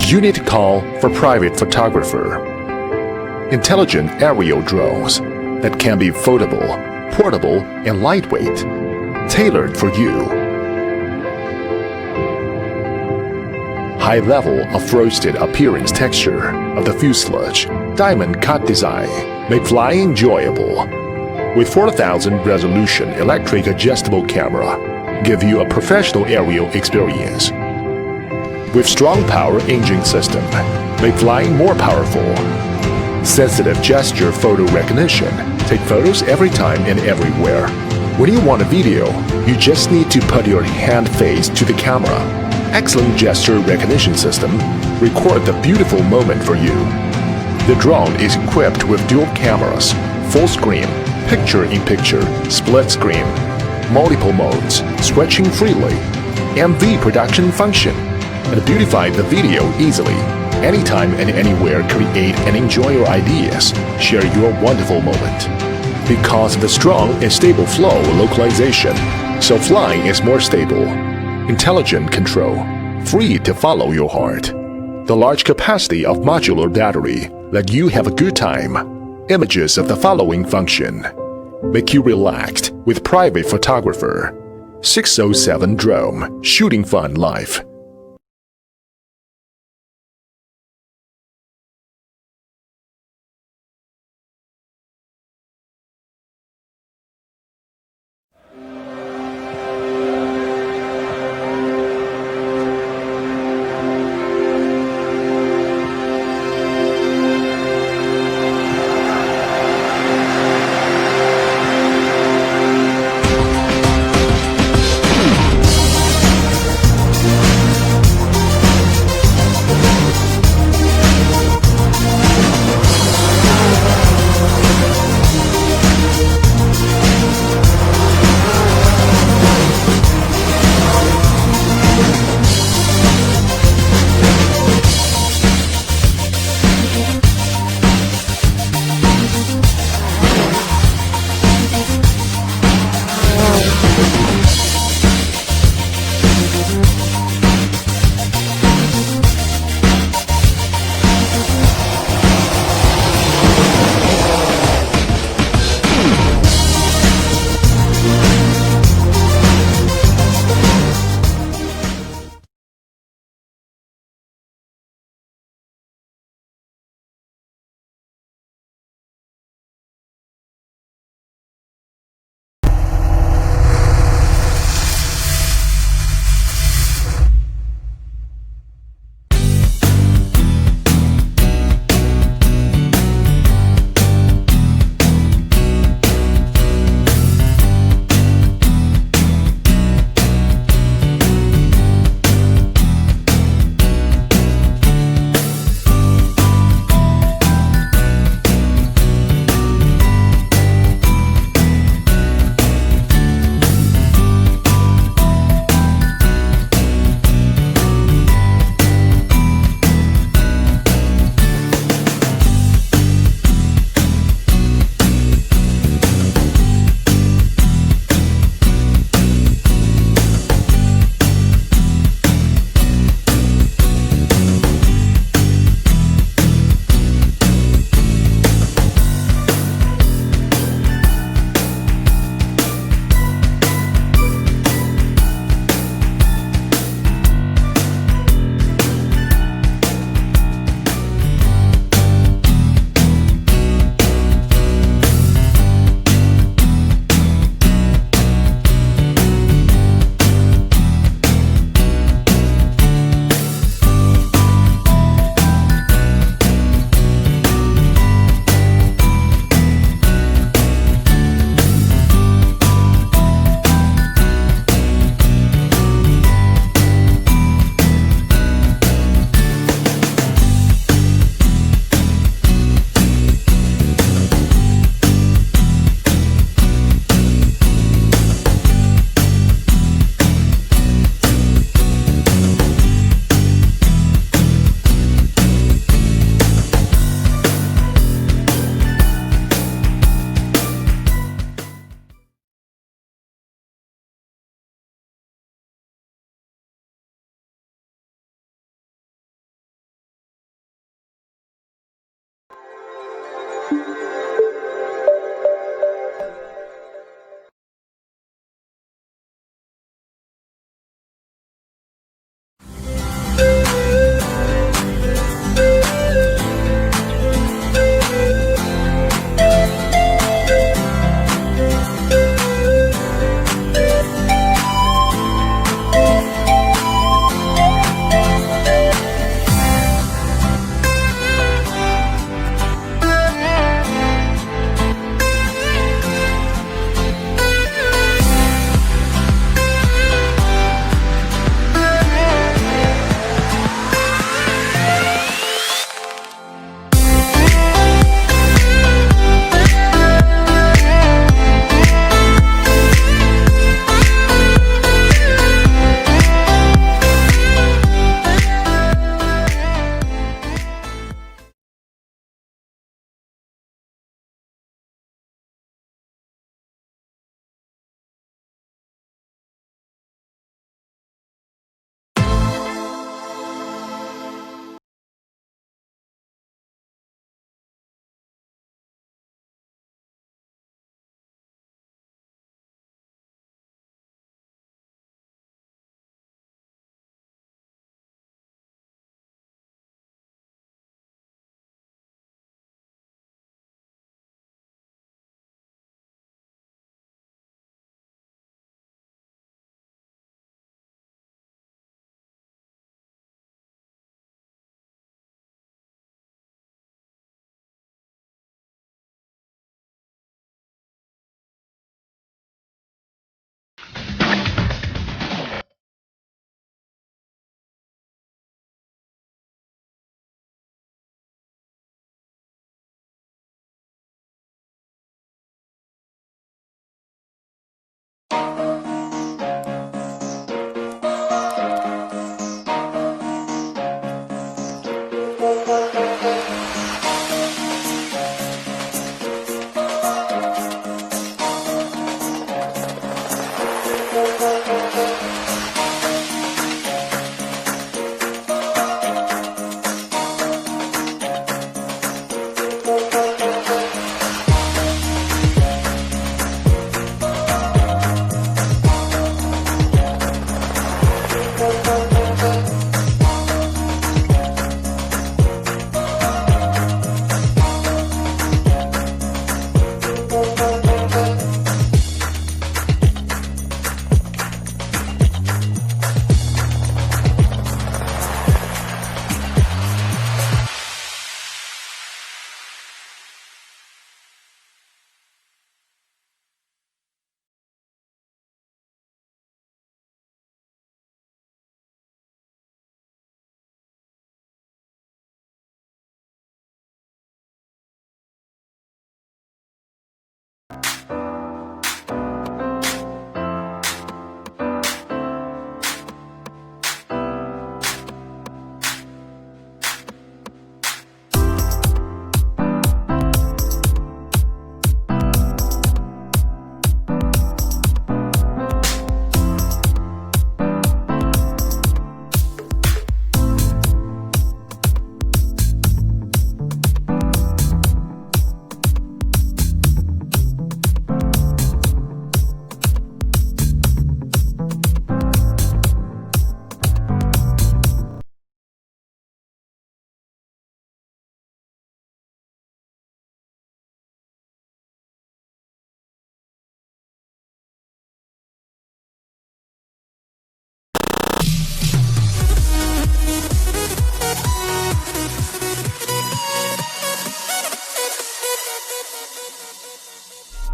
Unit call for private photographer. Intelligent aerial drones that can be foldable, portable, and lightweight, tailored for you. High level of frosted appearance texture of the fuselage, diamond cut design make flying enjoyable. With 4000 resolution electric adjustable camera, give you a professional aerial experience. With strong power engine system, make flying more powerful. Sensitive gesture photo recognition, take photos every time and everywhere. When you want a video, you just need to put your hand face to the camera. Excellent gesture recognition system, record the beautiful moment for you. The drone is equipped with dual cameras, full screen, picture-in-picture, split screen, multiple modes, switching freely, MV production function, and beautify the video easily. Anytime and anywhere, create and enjoy your ideas. Share your wonderful moment. Because of the strong and stable flow localization, so flying is more stable. Intelligent control, free to follow your heart. The large capacity of modular battery let you have a good time. Images of the following function. Make you relaxed with private photographer. 607 drone, shooting fun live.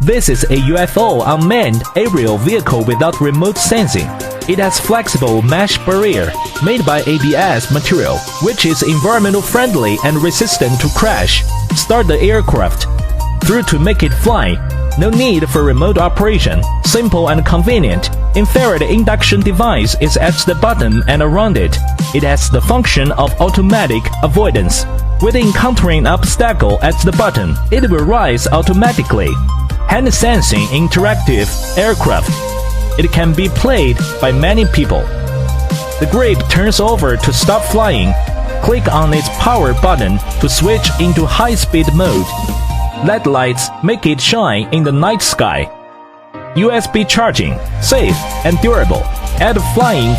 This is a UFO unmanned aerial vehicle without remote sensing. It has flexible mesh barrier made by ABS material, which is environmental friendly and resistant to crash. Start the aircraft. Through to make it fly. No need for remote operation. Simple and convenient. Infrared induction device is at the bottom and around it. It has the function of automatic avoidance. With encountering obstacle at the bottom, it will rise automatically. Hand sensing interactive aircraft. It can be played by many people. The grip turns over to stop flying. Click on its power button to switch into high-speed mode. LED lights make it shine in the night sky. USB charging, safe and durable. Add flying